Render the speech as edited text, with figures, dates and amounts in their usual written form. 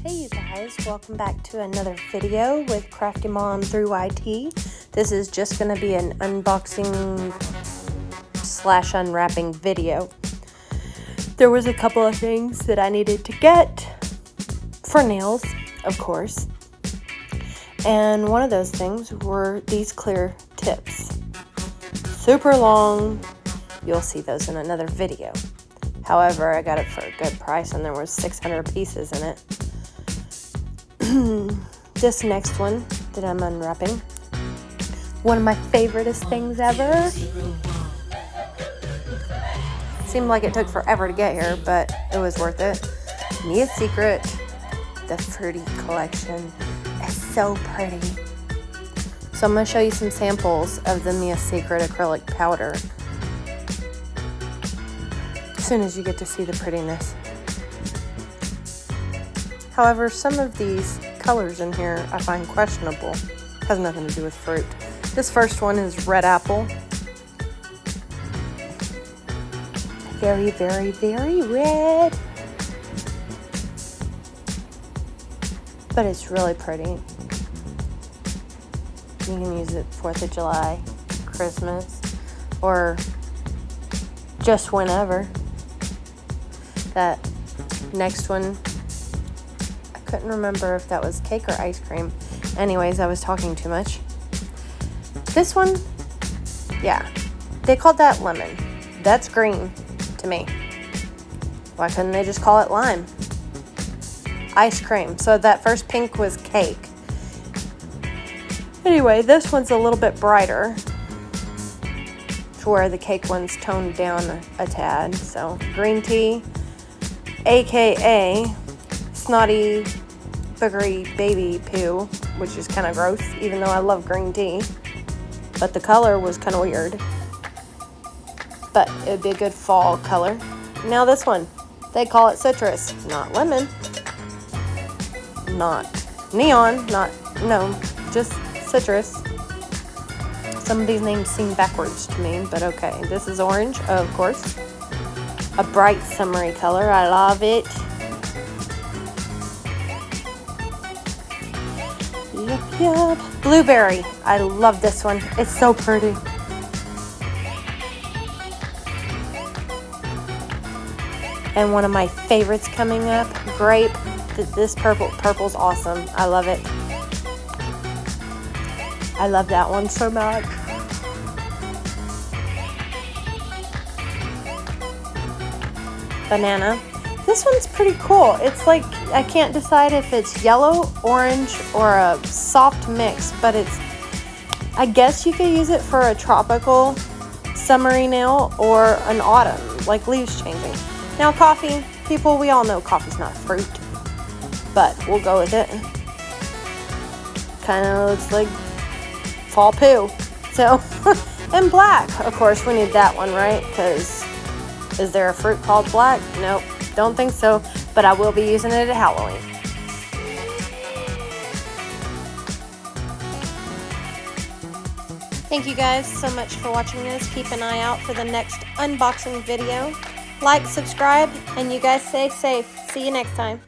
Hey you guys, welcome back to another video with Crafty Mom through IT. This is just going to be an unboxing / unwrapping video. There was a couple of things that I needed to get for nails, of course. And one of those things were these clear tips. Super long. You'll see those in another video. However, I got it for a good price and there was 600 pieces in it. This next one that I'm unwrapping, one of my favoriteest things ever. Seemed like it took forever to get here, but it was worth it. Mia's Secret, the Fruity collection. It's so pretty. So I'm going to show you some samples of the Mia's Secret acrylic powder as soon as you get to see the prettiness. However, some of these colors in here I find questionable. Has nothing to do with fruit. This first one is red apple. Very, very, very red. But it's really pretty. You can use it 4th of July, Christmas, or just whenever. That next one, I couldn't remember if that was cake or ice cream. Anyways, I was talking too much. This one, yeah, they called that lemon. That's green to me. Why couldn't they just call it lime? Ice cream. So that first pink was cake. Anyway, this one's a little bit brighter, to where the cake one's toned down a tad. So green tea, aka snotty, boogery baby poo, which is kind of gross, even though I love green tea. But the color was kind of weird. But it would be a good fall color. Now this one, they call it citrus, not lemon, not neon, just citrus. Some of these names seem backwards to me, but okay. This is orange, of course. A bright summery color. I love it. Yup. Blueberry. I love this one. It's so pretty. And one of my favorites coming up, grape. This purple's awesome. I love it. I love that one so much. Banana. This one's pretty cool. It's like, I can't decide if it's yellow, orange, or a soft mix, but it's, I guess you could use it for a tropical summery nail or an autumn, like leaves changing. Now coffee, people, we all know coffee's not a fruit, but we'll go with it. Kind of looks like fall poo. So, and black, of course, we need that one, right? Because is there a fruit called black? Nope, don't think so, but I will be using it at Halloween. Thank you guys so much for watching this. Keep an eye out for the next unboxing video. Like, subscribe, and you guys stay safe. See you next time.